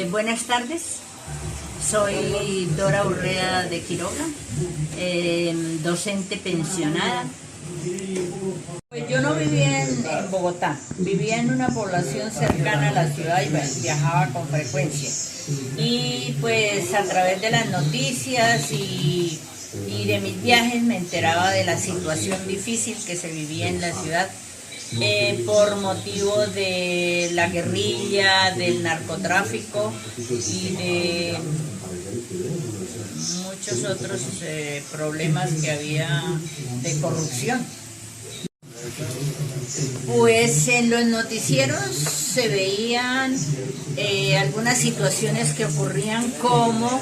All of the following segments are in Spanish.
Buenas tardes, soy Dora Urrea de Quiroga, docente pensionada. Pues yo no vivía en Bogotá, vivía en una población cercana a la ciudad y viajaba con frecuencia. Y pues a través de las noticias y de mis viajes me enteraba de la situación difícil que se vivía en la ciudad. Por motivo de la guerrilla, del narcotráfico y de muchos otros problemas que había de corrupción. Pues en los noticieros se veían algunas situaciones que ocurrían, como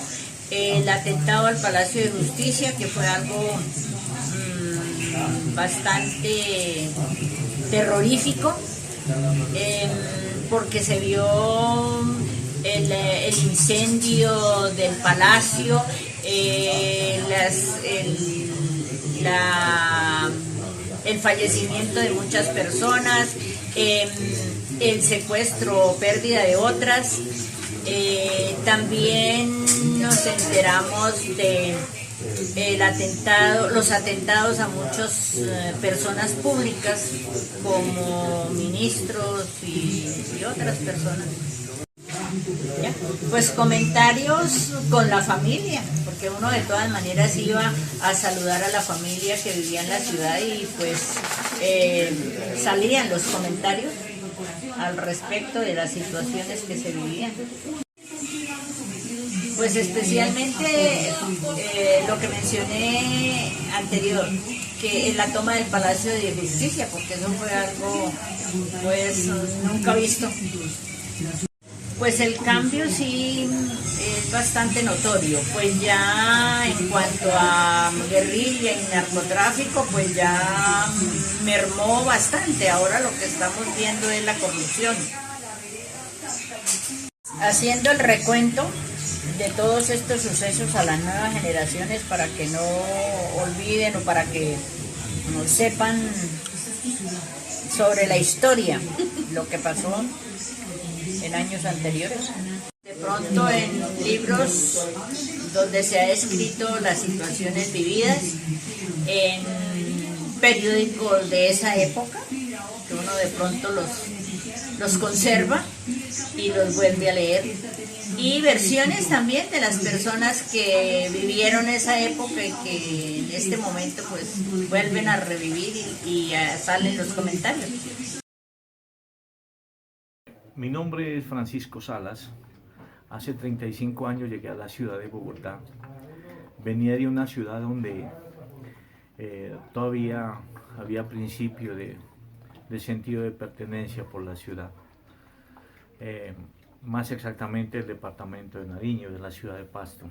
el atentado al Palacio de Justicia, que fue algo bastante terrorífico, porque se vio el incendio del palacio, el fallecimiento de muchas personas, el secuestro o pérdida de otras. También nos enteramos de los atentados a muchas personas públicas, como ministros y otras personas. ¿Ya? Pues comentarios con la familia, porque uno de todas maneras iba a saludar a la familia que vivía en la ciudad, y pues salían los comentarios al respecto de las situaciones que se vivían. Pues especialmente lo que mencioné anterior, que en la toma del Palacio de Justicia, porque eso fue algo pues nunca visto. Pues el cambio sí es bastante notorio, pues ya en cuanto a guerrilla y narcotráfico, pues ya mermó bastante. Ahora lo que estamos viendo es la corrupción. Haciendo el recuento de todos estos sucesos a las nuevas generaciones, para que no olviden o para que no sepan sobre la historia, lo que pasó en años anteriores. De pronto en libros donde se ha escrito las situaciones vividas, en periódicos de esa época, que uno de pronto los conserva y los vuelve a leer, y versiones también de las personas que vivieron esa época y que en este momento pues vuelven a revivir y salen los comentarios. Mi nombre es Francisco Salas. Hace 35 años llegué a la ciudad de Bogotá. Venía de una ciudad donde todavía había principio de sentido de pertenencia por la ciudad. Más exactamente el departamento de Nariño, de la ciudad de Pasto.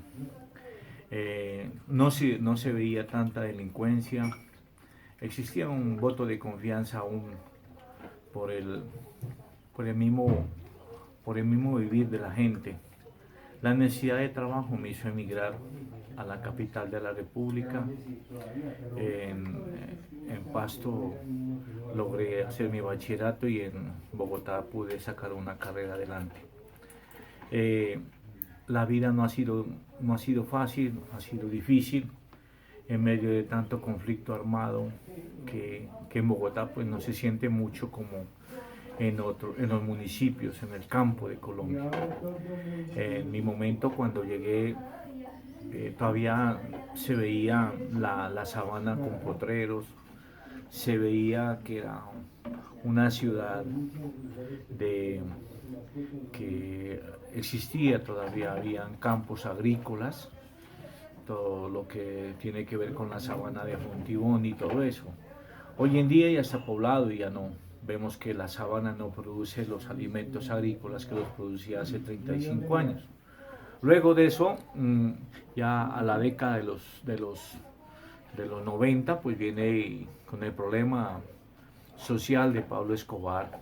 No se veía tanta delincuencia. Existía un voto de confianza aún por el mismo vivir de la gente. La necesidad de trabajo me hizo emigrar a la capital de la República. En Pasto logré hacer mi bachillerato y en Bogotá pude sacar una carrera adelante. La vida no ha sido fácil, ha sido difícil, en medio de tanto conflicto armado que en Bogotá pues no se siente mucho como en los municipios, en el campo de Colombia. En mi momento, cuando llegué, todavía se veía la sabana con potreros, se veía que era una ciudad que existía todavía, habían campos agrícolas, todo lo que tiene que ver con la sabana de Fontibón y todo eso. Hoy en día ya está poblado y ya no. Vemos que la sabana no produce los alimentos agrícolas que los producía hace 35 años. Luego de eso, ya a la década de los 90, pues viene con el problema social de Pablo Escobar,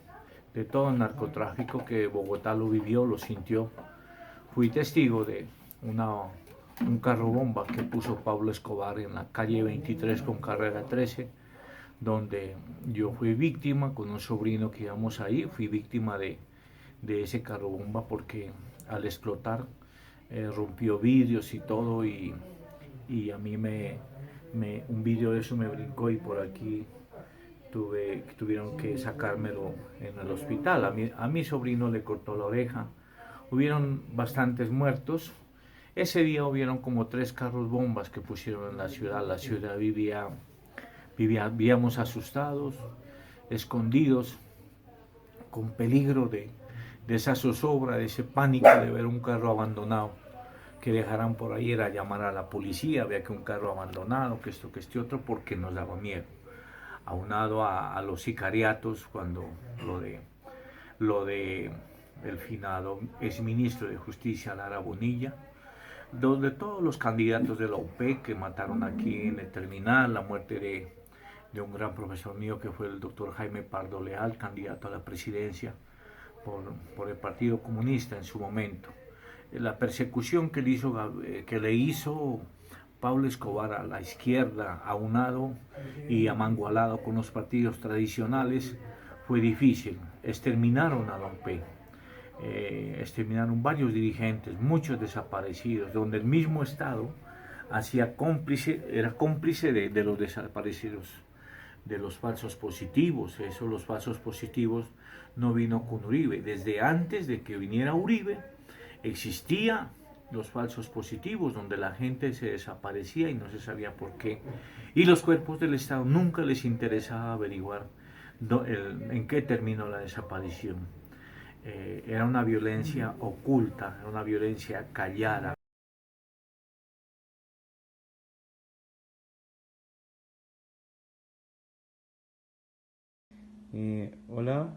de todo el narcotráfico que Bogotá lo vivió, lo sintió. Fui testigo de un carro bomba que puso Pablo Escobar en la calle 23 con carrera 13, donde yo fui víctima con un sobrino que íbamos ahí, fui víctima de de ese carro bomba porque al explotar rompió vidrios y todo y a mí un vidrio de eso me brincó y por aquí tuvieron que sacármelo en el hospital. A mi sobrino le cortó la oreja. Hubieron bastantes muertos. Ese día hubieron como 3 carros bombas que pusieron en la ciudad. La ciudad vivíamos asustados, escondidos, con peligro de esa zozobra, de ese pánico de ver un carro abandonado que dejaran por ahí. Era llamar a la policía, había que un carro abandonado, que esto, que este otro, porque nos daba miedo. Aunado a los sicariatos, cuando lo de el finado exministro de Justicia Lara Bonilla, de todos los candidatos de la UP que mataron aquí en el terminal, la muerte de un gran profesor mío que fue el doctor Jaime Pardo Leal, candidato a la presidencia por el Partido Comunista en su momento. La persecución que le hizo Pablo Escobar a la izquierda, aunado y amangualado con los partidos tradicionales, fue difícil. Exterminaron a la UP, exterminaron varios dirigentes, muchos desaparecidos, donde el mismo Estado era cómplice de los desaparecidos, de los falsos positivos. Los falsos positivos no vino con Uribe. Desde antes de que viniera Uribe, existía los falsos positivos, donde la gente se desaparecía y no se sabía por qué. Y los cuerpos del Estado nunca les interesaba averiguar en qué terminó la desaparición. Era una violencia oculta, era una violencia callada. Hola,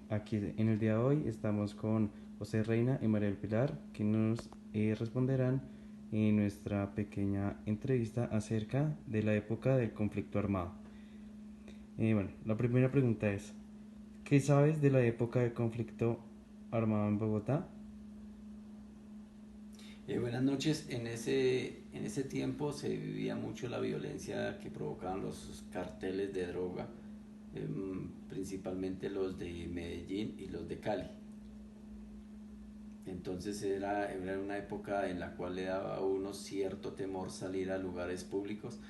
aquí en el día de hoy estamos con José Reina y María del Pilar, que nos responderán en nuestra pequeña entrevista acerca de la época del conflicto armado. Bueno, la primera pregunta es, ¿qué sabes de la época del conflicto armado en Bogotá? Buenas noches. En ese tiempo se vivía mucho la violencia que provocaban los carteles de droga, principalmente los de Medellín y los de Cali. Entonces era una época en la cual le daba a uno cierto temor salir a lugares públicos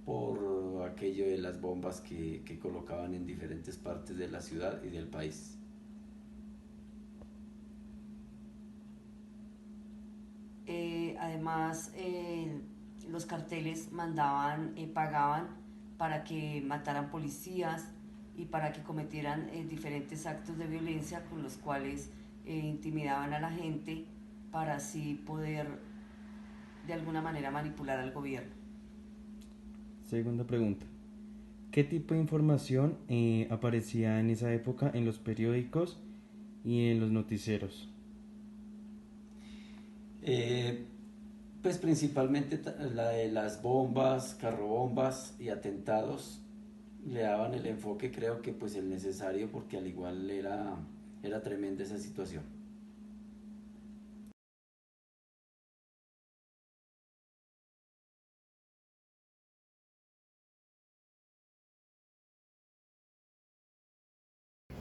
por aquello de las bombas que colocaban en diferentes partes de la ciudad y del país. Además, los carteles pagaban para que mataran policías y para que cometieran diferentes actos de violencia con los cuales intimidaban a la gente para así poder de alguna manera manipular al gobierno. Segunda pregunta, ¿qué tipo de información aparecía en esa época en los periódicos y en los noticieros? Pues principalmente la de las bombas, carrobombas y atentados le daban el enfoque, creo que pues el necesario, porque al igual era tremenda esa situación.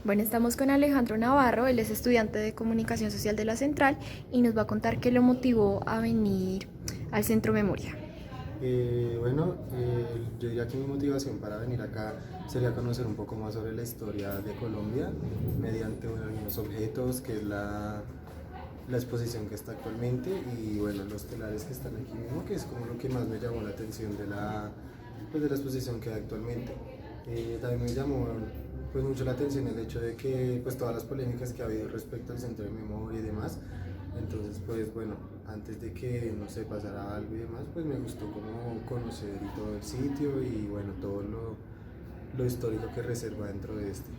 Bueno, estamos con Alejandro Navarro, él es estudiante de Comunicación Social de la Central y nos va a contar qué lo motivó a venir al Centro Memoria. Yo diría que mi motivación para venir acá sería conocer un poco más sobre la historia de Colombia mediante algunos objetos, que es la exposición que está actualmente, y los telares que están aquí mismo, que es como lo que más me llamó la atención de la exposición que hay actualmente. También me llamó pues mucho la atención el hecho de que pues todas las polémicas que ha habido respecto al Centro de Memoria y demás. Entonces antes de que no sé pasara algo y demás, pues me gustó como conocer todo el sitio y todo lo histórico que reserva dentro de este.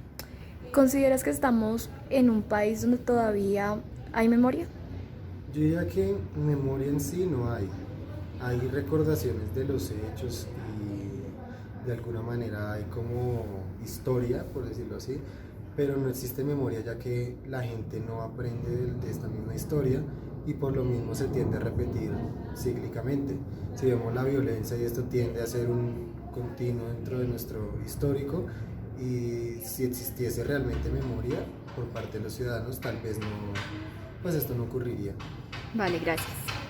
¿Consideras que estamos en un país donde todavía hay memoria? Yo diría que memoria en sí no hay. Hay recordaciones de los hechos y de alguna manera hay como historia, por decirlo así, pero no existe memoria, ya que la gente no aprende de esta misma historia y por lo mismo se tiende a repetir cíclicamente. Si vemos la violencia, y esto tiende a ser un continuo dentro de nuestro histórico, y si existiese realmente memoria por parte de los ciudadanos, tal vez no, pues esto no ocurriría. Vale, gracias.